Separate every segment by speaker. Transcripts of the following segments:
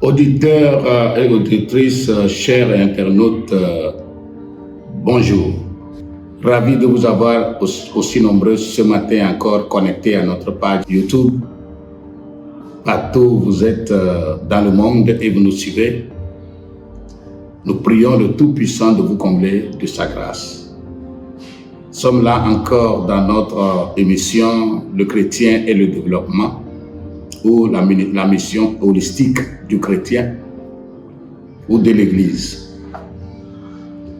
Speaker 1: Auditeurs et auditrices, chers internautes, bonjour. Ravi de vous avoir aussi nombreux ce matin encore connectés à notre page YouTube. Partout où vous êtes dans le monde et vous nous suivez, nous prions le Tout-Puissant de vous combler de sa grâce. Nous sommes là encore dans notre émission « Le chrétien et le développement » ou la mission holistique du chrétien ou de l'Église.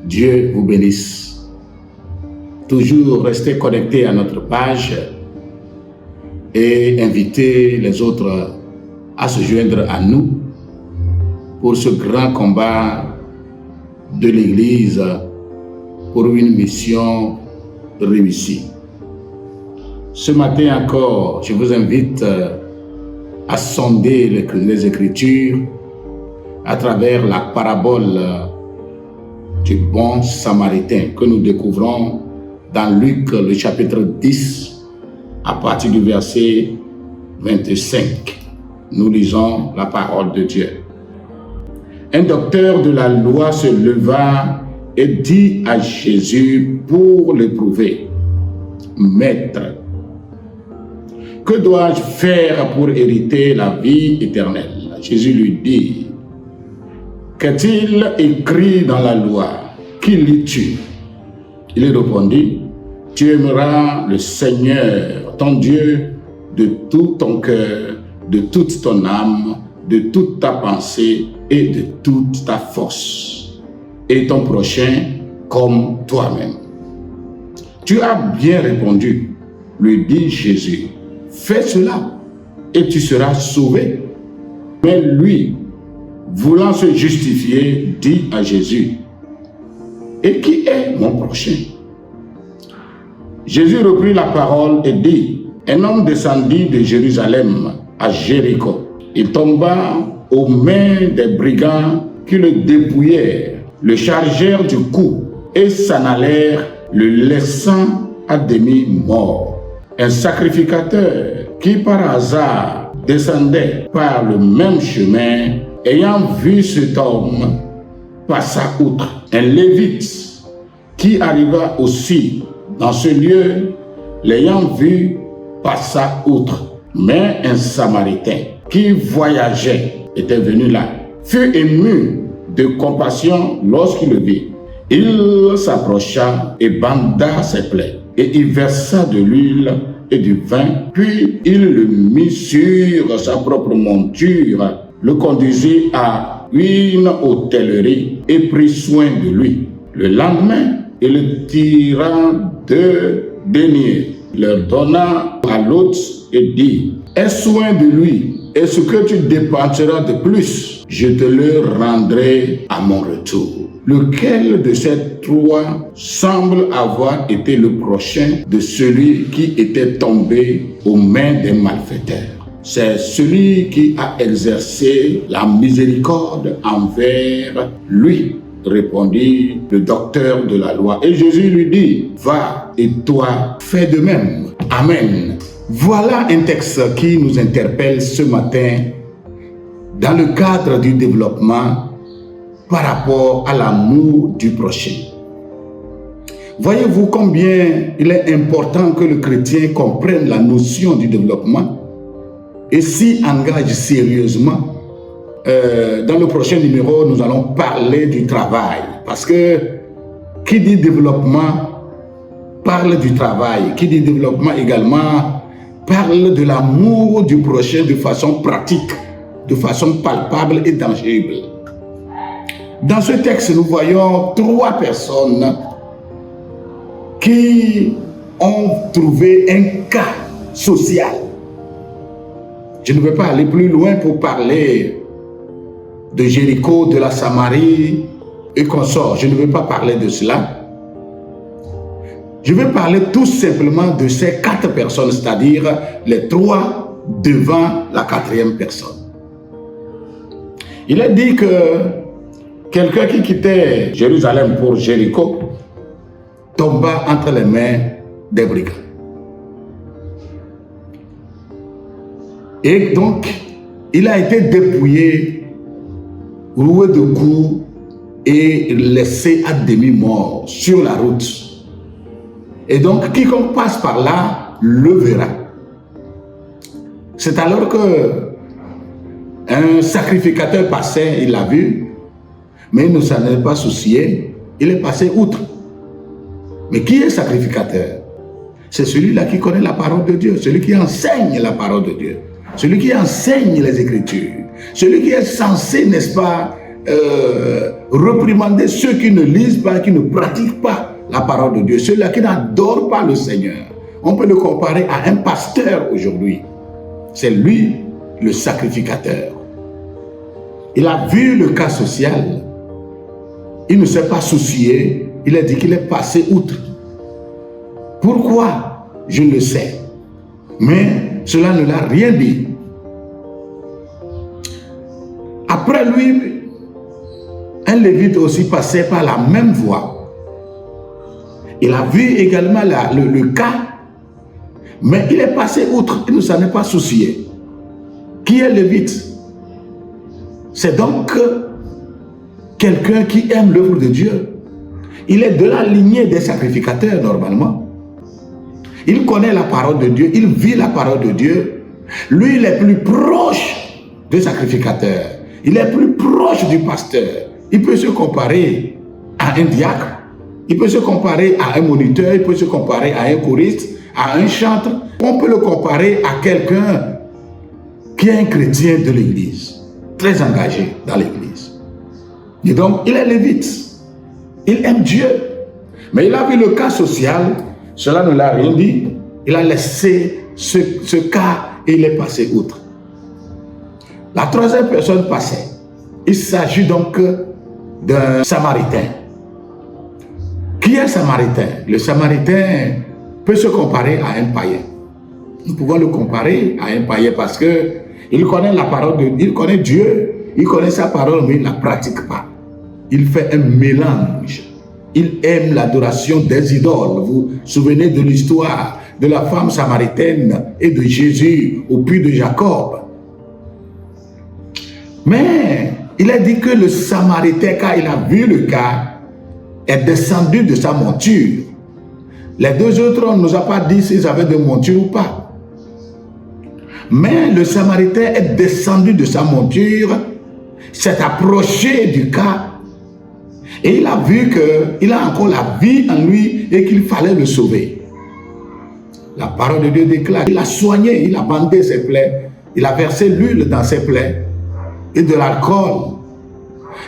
Speaker 1: Dieu vous bénisse. Toujours restez connectés à notre page et invitez les autres à se joindre à nous pour ce grand combat de l'Église pour une mission réussie. Ce matin encore, je vous invite à sonder les Écritures à travers la parabole du bon Samaritain que nous découvrons dans Luc, le chapitre 10, à partir du verset 25. Nous lisons la parole de Dieu. Un docteur de la loi se leva et dit à Jésus pour l'éprouver: Maître, que dois-je faire pour hériter la vie éternelle? Jésus lui dit: Qu'est-il écrit dans la loi? Qui lis-tu? Il répondit: Tu aimeras le Seigneur, ton Dieu, de tout ton cœur, de toute ton âme, de toute ta pensée et de toute ta force, et ton prochain comme toi-même. Tu as bien répondu, lui dit Jésus. Fais cela et tu seras sauvé. Mais lui, voulant se justifier, dit à Jésus: Et qui est mon prochain? Jésus reprit la parole et dit: Un homme descendit de Jérusalem à Jéricho. Il tomba aux mains des brigands qui le dépouillèrent, le chargèrent du cou et s'en allèrent, le laissant à demi mort. Un sacrificateur qui par hasard descendait par le même chemin, ayant vu cet homme, passa outre. Un lévite qui arriva aussi dans ce lieu, l'ayant vu, passa outre. Mais un Samaritain qui voyageait, était venu là, fut ému de compassion lorsqu'il le vit. Il s'approcha et banda ses plaies, et il versa de l'huile et du vin, puis il le mit sur sa propre monture, le conduisit à une hôtellerie et prit soin de lui. Le lendemain, il le tira 2 deniers, leur donna à l'autre et dit: Aie soin de lui, et ce que tu dépenseras de plus, je te le rendrai à mon retour. Lequel de ces 3 semble avoir été le prochain de celui qui était tombé aux mains des malfaiteurs? C'est celui qui a exercé la miséricorde envers lui, répondit le docteur de la loi. Et Jésus lui dit: Va, et toi, fais de même. Amen. Voilà un texte qui nous interpelle ce matin dans le cadre du développement par rapport à l'amour du prochain. Voyez-vous combien il est important que le chrétien comprenne la notion du développement et s'y engage sérieusement. Dans le prochain numéro, nous allons parler du travail, parce que qui dit développement parle du travail, qui dit développement également parle de l'amour du prochain de façon pratique, de façon palpable et tangible. Dans ce texte, nous voyons 3 personnes qui ont trouvé un cas social. Je ne vais pas aller plus loin pour parler de Jéricho, de la Samarie et consorts. Je ne vais pas parler de cela. Je vais parler tout simplement de ces 4 personnes, c'est-à-dire les 3 devant la 4e personne. Il est dit que quelqu'un qui quittait Jérusalem pour Jéricho tomba entre les mains des brigands. Et donc, il a été dépouillé roué de coups et laissé à demi-mort sur la route. Et donc, quiconque passe par là le verra. C'est alors que un sacrificateur passait, il l'a vu, mais il ne s'en est pas soucié, il est passé outre. Mais qui est sacrificateur? C'est celui-là qui connaît la parole de Dieu, celui qui enseigne la parole de Dieu, celui qui enseigne les Écritures, celui qui est censé, n'est-ce pas, réprimander ceux qui ne lisent pas, qui ne pratiquent pas la parole de Dieu, celui-là qui n'adore pas le Seigneur. On peut le comparer à un pasteur aujourd'hui. C'est lui le sacrificateur. Il a vu le cas social, il ne s'est pas soucié, il a dit qu'il est passé outre. Pourquoi? Je le sais. Mais cela ne l'a rien dit. Après lui, un lévite aussi passait par la même voie. Il a vu également le cas, mais il est passé outre, il ne s'en est pas soucié. Qui est lévite? C'est donc quelqu'un qui aime l'œuvre de Dieu. Il est de la lignée des sacrificateurs normalement. Il connaît la parole de Dieu, il vit la parole de Dieu. Lui, il est plus proche du sacrificateur. Il est plus proche du pasteur. Il peut se comparer à un diacre, il peut se comparer à un moniteur, il peut se comparer à un choriste, à un chantre. On peut le comparer à quelqu'un qui est un chrétien de l'église, très engagé dans l'église. Et donc, il est lévite. Il aime Dieu. Mais il a vu le cas social, cela ne l'a rien dit. Il a laissé ce cas et il est passé outre. La troisième personne passait. Il s'agit donc d'un Samaritain. Qui est Samaritain? Le Samaritain peut se comparer à un païen. Nous pouvons le comparer à un païen parce que il connaît la parole de Dieu, il connaît Dieu, il connaît sa parole, mais il ne la pratique pas. Il fait un mélange. Il aime l'adoration des idoles. Vous vous souvenez de l'histoire de la femme samaritaine et de Jésus au puits de Jacob. Mais il a dit que le Samaritain, quand il a vu le cas, est descendu de sa monture. Les deux autres, on ne nous a pas dit s'ils avaient de monture ou pas. Mais le Samaritain est descendu de sa monture, s'est approché du cas, et il a vu qu'il a encore la vie en lui et qu'il fallait le sauver. La parole de Dieu déclare, il a soigné, il a bandé ses plaies, il a versé l'huile dans ses plaies et de l'alcool.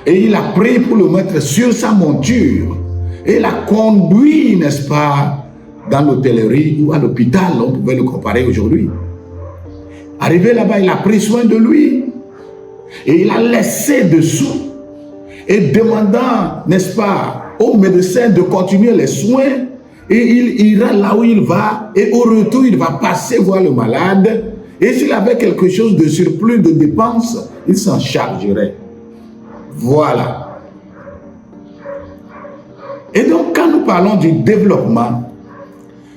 Speaker 1: Et il a pris pour le mettre sur sa monture et l'a conduit, n'est-ce pas, dans l'hôtellerie ou à l'hôpital, on pouvait le comparer aujourd'hui. Arrivé là-bas, il a pris soin de lui et il a laissé dessous et demandant, n'est-ce pas, au médecin de continuer les soins et il ira là où il va et au retour, il va passer voir le malade et s'il avait quelque chose de surplus de dépenses, il s'en chargerait. Voilà. Et donc, quand nous parlons du développement,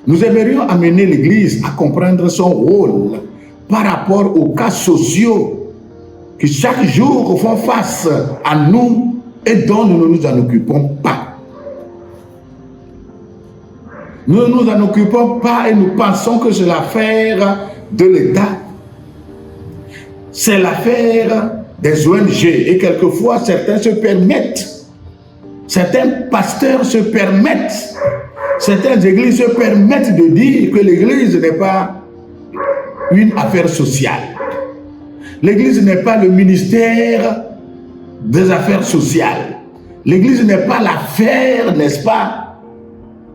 Speaker 1: nous aimerions amener l'Église à comprendre son rôle par rapport aux cas sociaux qui chaque jour font face à nous et dont nous ne nous en occupons pas. Nous ne nous en occupons pas et nous pensons que c'est l'affaire de l'État. C'est l'affaire des ONG et quelquefois certains se permettent, certains pasteurs se permettent, certaines églises se permettent de dire que l'église n'est pas une affaire sociale. L'église n'est pas le ministère des affaires sociales. L'église n'est pas l'affaire, n'est-ce pas,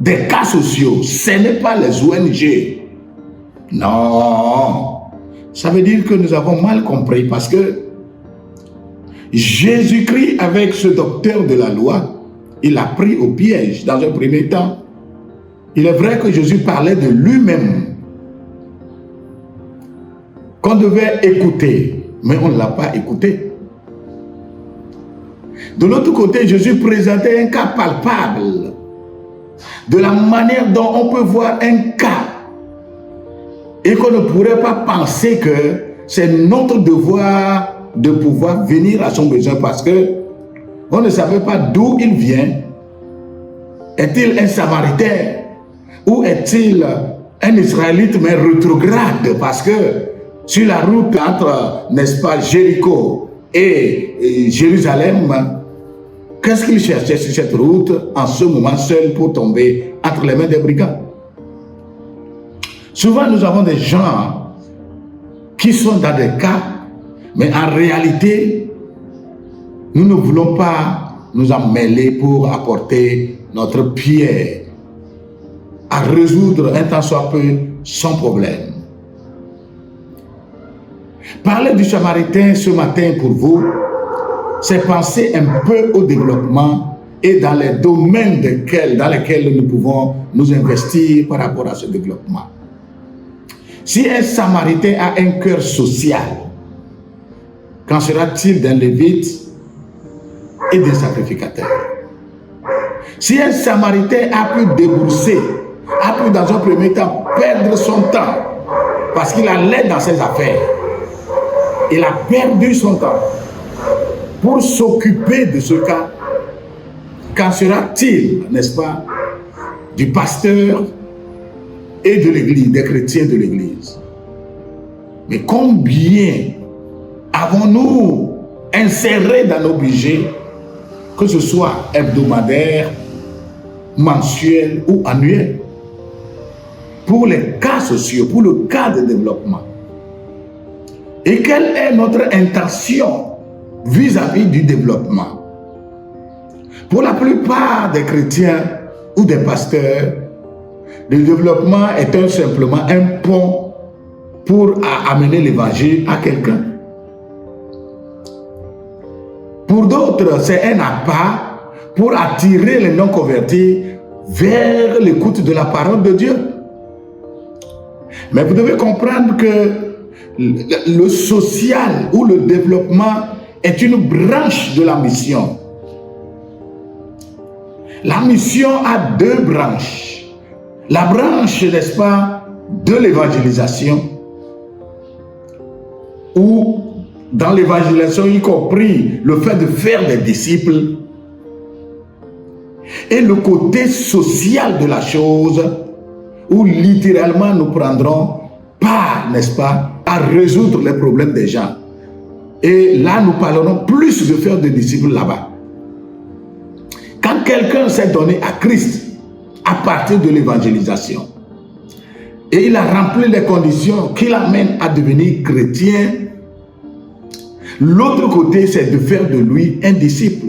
Speaker 1: des cas sociaux. Ce n'est pas les ONG. Non. Ça veut dire que nous avons mal compris parce que Jésus-Christ, avec ce docteur de la loi, il a pris au piège dans un premier temps. Il est vrai que Jésus parlait de lui-même, qu'on devait écouter, mais on ne l'a pas écouté. De l'autre côté, Jésus présentait un cas palpable de la manière dont on peut voir un cas et qu'on ne pourrait pas penser que c'est notre devoir de pouvoir venir à son besoin parce que On ne savait pas d'où il vient. Est-il un Samaritain ou est-il un Israélite mais rétrograde? Parce que sur la route entre, n'est-ce pas, Jéricho et Jérusalem, qu'est-ce qu'il cherchait sur cette route en ce moment seul pour tomber entre les mains des brigands? Souvent, nous avons des gens qui sont dans des cas, mais en réalité, nous ne voulons pas nous en mêler pour apporter notre pierre à résoudre un tant soit peu son problème. Parler du Samaritain ce matin pour vous, c'est penser un peu au développement et dans les domaines dans lesquels nous pouvons nous investir par rapport à ce développement. Si un Samaritain a un cœur social, qu'en sera-t-il d'un lévite et d'un sacrificateur? Si un Samaritain a pu débourser, a pu dans un premier temps perdre son temps parce qu'il allait dans ses affaires, il a perdu son temps pour s'occuper de ce cas, qu'en sera-t-il, n'est-ce pas, du pasteur et de l'église, des chrétiens de l'église? Mais combien avons-nous inséré dans nos budgets, que ce soit hebdomadaire, mensuel ou annuel, pour les cas sociaux, pour le cas de développement? Et quelle est notre intention vis-à-vis du développement? Pour la plupart des chrétiens ou des pasteurs, le développement est simplement un pont pour amener l'évangile à quelqu'un. Pour d'autres, c'est un appât pour attirer les non-convertis vers l'écoute de la parole de Dieu. Mais vous devez comprendre que le social ou le développement est une branche de la mission. La mission a deux branches. La branche, n'est-ce pas, de l'évangélisation, où dans l'évangélisation, y compris le fait de faire des disciples, et le côté social de la chose, où littéralement nous prendrons part, n'est-ce pas, à résoudre les problèmes des gens. Et là, nous parlerons plus de faire des disciples là-bas. Quand quelqu'un s'est donné à Christ à partir de l'évangélisation, et il a rempli les conditions qui l'amènent à devenir chrétien, l'autre côté, c'est de faire de lui un disciple.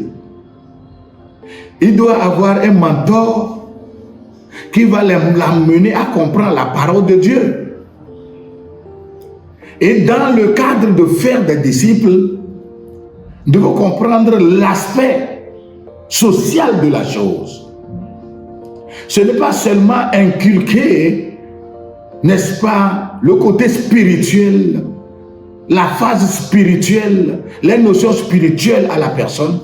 Speaker 1: Il doit avoir un mentor qui va l'amener à comprendre la parole de Dieu. Et dans le cadre de faire des disciples, nous devons comprendre l'aspect social de la chose. Ce n'est pas seulement inculquer, n'est-ce pas, le côté spirituel, la phase spirituelle, les notions spirituelles à la personne,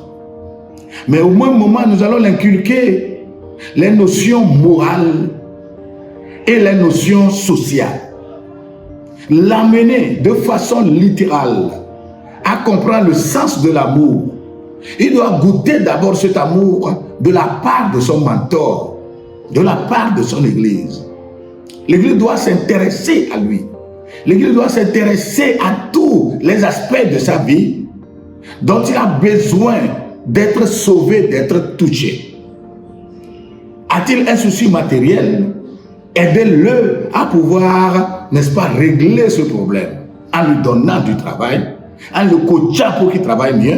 Speaker 1: mais au même moment, nous allons l'inculquer les notions morales et les notions sociales. L'amener de façon littérale à comprendre le sens de l'amour. Il doit goûter d'abord cet amour de la part de son mentor, de la part de son église. L'église doit s'intéresser à lui. L'église doit s'intéresser à tous les aspects de sa vie dont il a besoin d'être sauvé, d'être touché. A-t-il un souci matériel? Aidez-le à pouvoir, n'est-ce pas, régler ce problème en lui donnant du travail, en le coachant pour qu'il travaille mieux.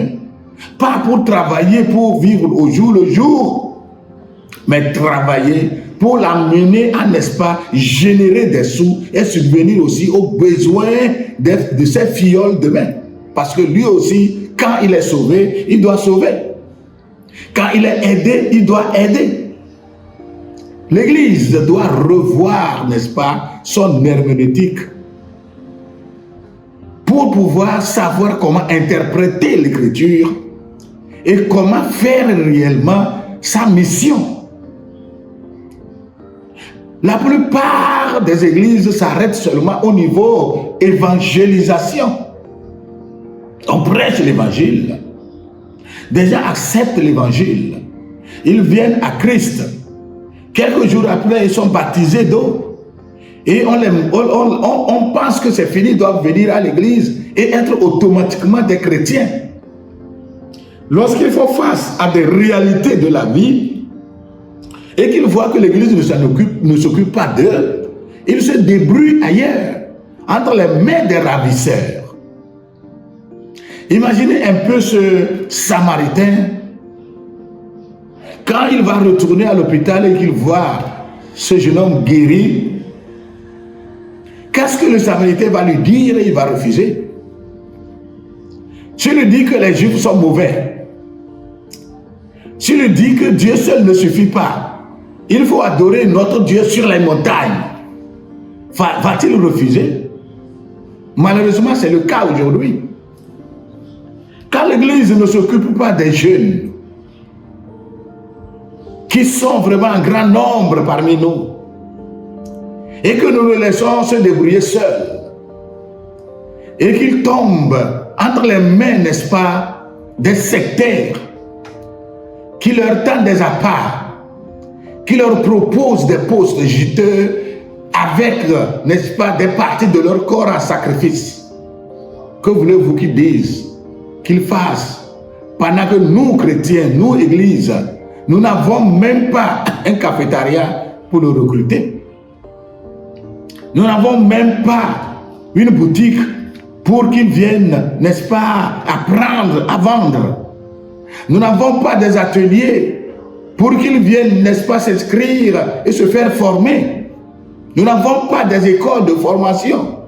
Speaker 1: Pas pour travailler, pour vivre au jour le jour, mais travailler pour l'amener à, n'est-ce pas, générer des sous et subvenir aussi aux besoins de ses filleuls demain. Parce que lui aussi, quand il est sauvé, il doit sauver. Quand il est aidé, il doit aider. L'Église doit revoir, n'est-ce pas, son herméneutique pour pouvoir savoir comment interpréter l'Écriture et comment faire réellement sa mission. La plupart des églises s'arrêtent seulement au niveau évangélisation. On prêche l'évangile. Des gens acceptent l'évangile. Ils viennent à Christ. Quelques jours après, ils sont baptisés d'eau. Et on pense que c'est fini, ils doivent venir à l'église et être automatiquement des chrétiens. Lorsqu'ils font face à des réalités de la vie et qu'ils voient que l'église ne s'occupe pas d'eux, ils se débrouillent ailleurs, entre les mains des ravisseurs. Imaginez un peu ce Samaritain, quand il va retourner à l'hôpital et qu'il voit ce jeune homme guéri, qu'est-ce que le Samaritain va lui dire et il va refuser? Tu lui dis que les Juifs sont mauvais. Tu lui dis que Dieu seul ne suffit pas. Il faut adorer notre Dieu sur les montagnes. Va-t-il refuser? Malheureusement, c'est le cas aujourd'hui. Quand l'Église ne s'occupe pas des jeunes, qui sont vraiment en grand nombre parmi nous, et que nous les laissons se débrouiller seuls, et qu'ils tombent entre les mains, n'est-ce pas, des sectaires, qui leur tendent des apparts, qui leur proposent des postes juteux, avec, n'est-ce pas, des parties de leur corps en sacrifice. Que voulez-vous qu'ils disent, qu'ils fassent, pendant que nous, chrétiens, nous, églises, nous n'avons même pas un cafétéria pour le recruter. Nous n'avons même pas une boutique pour qu'ils viennent, n'est-ce pas, apprendre à vendre. Nous n'avons pas des ateliers pour qu'ils viennent, n'est-ce pas, s'inscrire et se faire former. Nous n'avons pas des écoles de formation.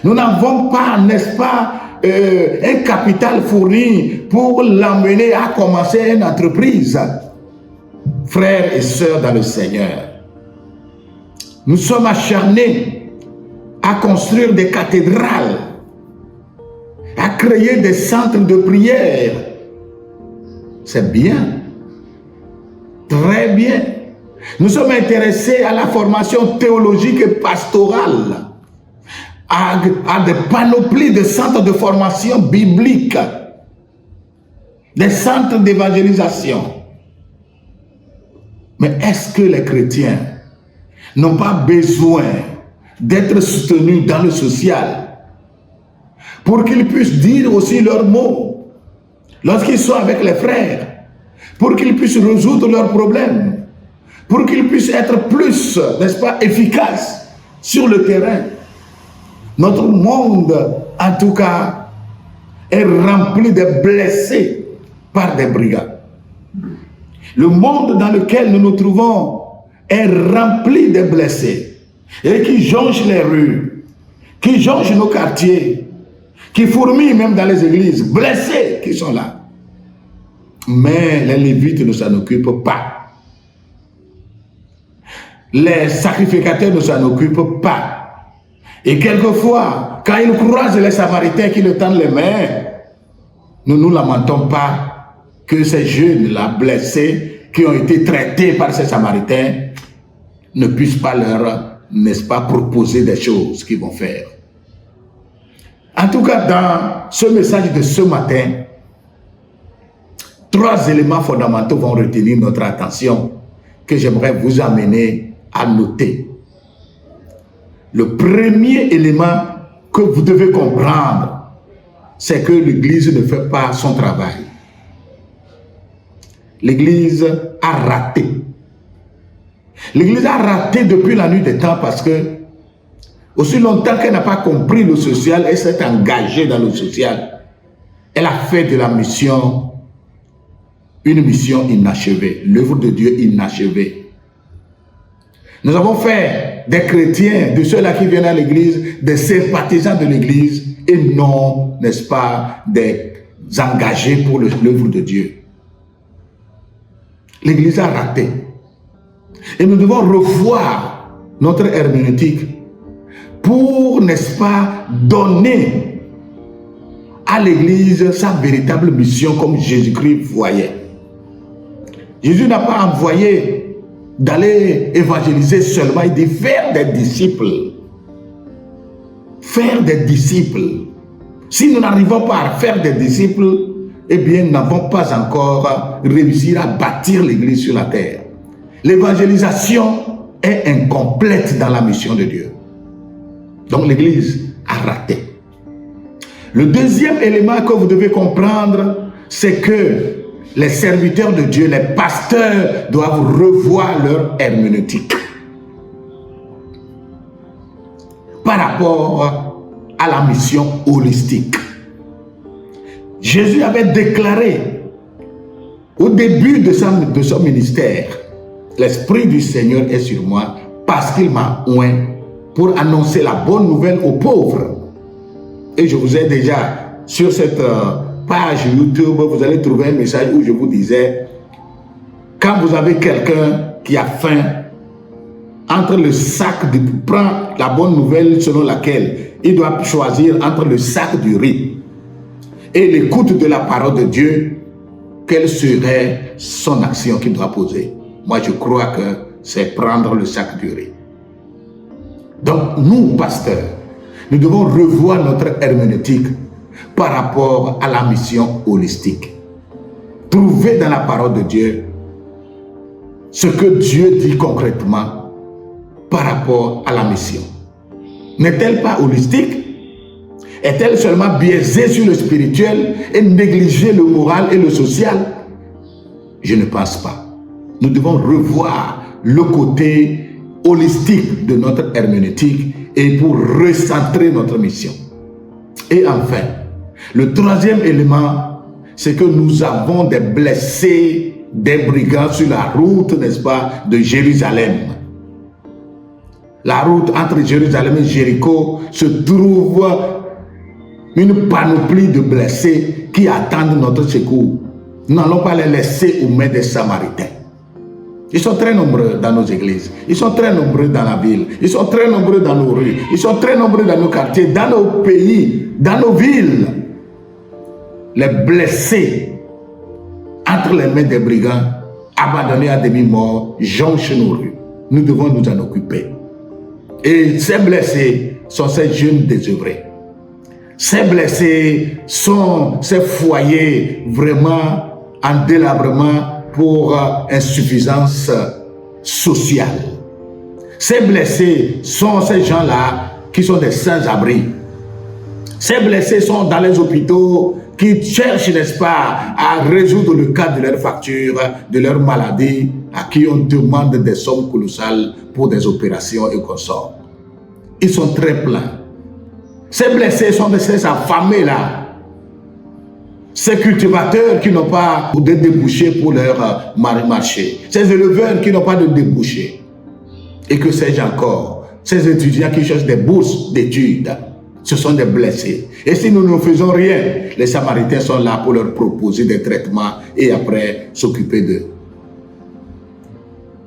Speaker 1: Nous n'avons pas, n'est-ce pas, un capital fourni pour l'emmener à commencer une entreprise. Frères et sœurs dans le Seigneur, nous sommes acharnés à construire des cathédrales, à créer des centres de prière. C'est bien, très bien. Nous sommes intéressés à la formation théologique et pastorale, à des panoplies de centres de formation biblique, des centres d'évangélisation. Mais est-ce que les chrétiens n'ont pas besoin d'être soutenus dans le social pour qu'ils puissent dire aussi leurs mots lorsqu'ils sont avec les frères, pour qu'ils puissent résoudre leurs problèmes, pour qu'ils puissent être plus, n'est-ce pas, efficaces sur le terrain? Notre monde, en tout cas, est rempli de blessés par des brigands. Le monde dans lequel nous nous trouvons est rempli de blessés et qui jonchent les rues, qui jonchent nos quartiers, qui fourmillent même dans les églises, blessés qui sont là. Mais les Lévites ne s'en occupent pas. Les sacrificateurs ne s'en occupent pas. Et quelquefois, quand ils croisent les Samaritains qui leur tendent les mains, nous ne nous lamentons pas que ces jeunes-là blessés, qui ont été traités par ces Samaritains, ne puissent pas leur, n'est-ce pas, proposer des choses qu'ils vont faire. En tout cas, dans ce message de ce matin, 3 éléments fondamentaux vont retenir notre attention que j'aimerais vous amener à noter. Le premier élément que vous devez comprendre, c'est que l'Église ne fait pas son travail. L'Église a raté. L'Église a raté depuis la nuit des temps parce que aussi longtemps qu'elle n'a pas compris le social, elle s'est engagée dans le social. Elle a fait de la mission une mission inachevée, l'œuvre de Dieu inachevée. Nous avons fait des chrétiens, de ceux-là qui viennent à l'église, des sympathisants de l'église et non, n'est-ce pas, des engagés pour l'œuvre de Dieu. L'église a raté. Et nous devons revoir notre herméneutique pour, n'est-ce pas, donner à l'église sa véritable mission comme Jésus-Christ voyait. Jésus n'a pas envoyé d'aller évangéliser seulement, il dit faire des disciples. Faire des disciples. Si nous n'arrivons pas à faire des disciples, eh bien, nous n'avons pas encore réussi à bâtir l'Église sur la terre. L'évangélisation est incomplète dans la mission de Dieu. Donc l'Église a raté. Le deuxième élément que vous devez comprendre, c'est que les serviteurs de Dieu, les pasteurs, doivent revoir leur herméneutique par rapport à la mission holistique. Jésus avait déclaré au début de son ministère, « L'Esprit du Seigneur est sur moi parce qu'il m'a oint pour annoncer la bonne nouvelle aux pauvres. » Et je vous ai déjà, sur cette page YouTube, vous allez trouver un message où je vous disais, quand vous avez quelqu'un qui a faim, entre le sac de prend la bonne nouvelle selon laquelle il doit choisir entre le sac du riz et l'écoute de la parole de Dieu, quelle serait son action qu'il doit poser? Moi, je crois que c'est prendre le sac du riz. Donc, nous, pasteurs, nous devons revoir notre herméneutique par rapport à la mission holistique. Trouver dans la parole de Dieu ce que Dieu dit concrètement par rapport à la mission. N'est-elle pas holistique? Est-elle seulement biaisée sur le spirituel et négliger le moral et le social? Je ne pense pas. Nous devons revoir le côté holistique de notre herméneutique et pour recentrer notre mission. Et enfin, le troisième élément, c'est que nous avons des blessés, des brigands sur la route, n'est-ce pas, de Jérusalem. La route entre Jérusalem et Jéricho se trouve une panoplie de blessés qui attendent notre secours. Nous n'allons pas les laisser aux mains des Samaritains. Ils sont très nombreux dans nos églises. Ils sont très nombreux dans la ville. Ils sont très nombreux dans nos rues. Ils sont très nombreux dans nos quartiers, dans nos pays, dans nos villes. Les blessés entre les mains des brigands, abandonnés à demi-mort, jonchent nos rues. Nous devons nous en occuper. Et ces blessés sont ces jeunes désœuvrés. Ces blessés sont ces foyers vraiment en délabrement pour insuffisance sociale. Ces blessés sont ces gens-là qui sont des sans-abri. Ces blessés sont dans les hôpitaux qui cherchent, n'est-ce pas, à résoudre le cas de leur facture, de leur maladie, à qui on demande des sommes colossales pour des opérations et consorts. Ils sont très pleins. Ces blessés sont de ces affamés-là. Ces cultivateurs qui n'ont pas de débouchés pour leur marché. Ces éleveurs qui n'ont pas de débouchés. Et que sais-je encore? Ces étudiants qui cherchent des bourses d'études. Ce sont des blessés. Et si nous ne faisons rien, les Samaritains sont là pour leur proposer des traitements et après s'occuper d'eux.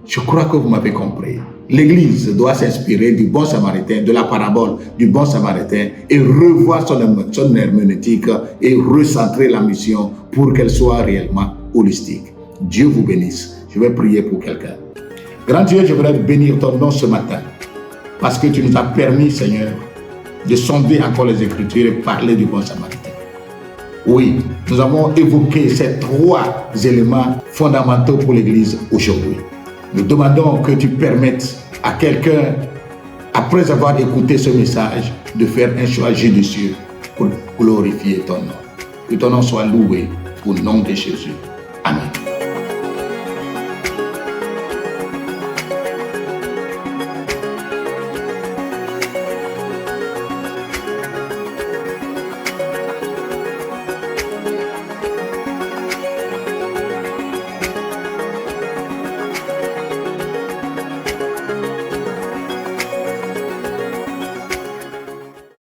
Speaker 1: Je crois que vous m'avez compris. L'Église doit s'inspirer du bon Samaritain, de la parabole du bon Samaritain et revoir son herméneutique et recentrer la mission pour qu'elle soit réellement holistique. Dieu vous bénisse. Je vais prier pour quelqu'un. Grand Dieu, je voudrais bénir ton nom ce matin parce que tu nous as permis, Seigneur, de sonder encore les Écritures et parler du bon Samaritain. Oui, nous avons évoqué ces trois éléments fondamentaux pour l'Église aujourd'hui. Nous demandons que tu permettes à quelqu'un, après avoir écouté ce message, de faire un choix judicieux pour glorifier ton nom. Que ton nom soit loué au nom de Jésus.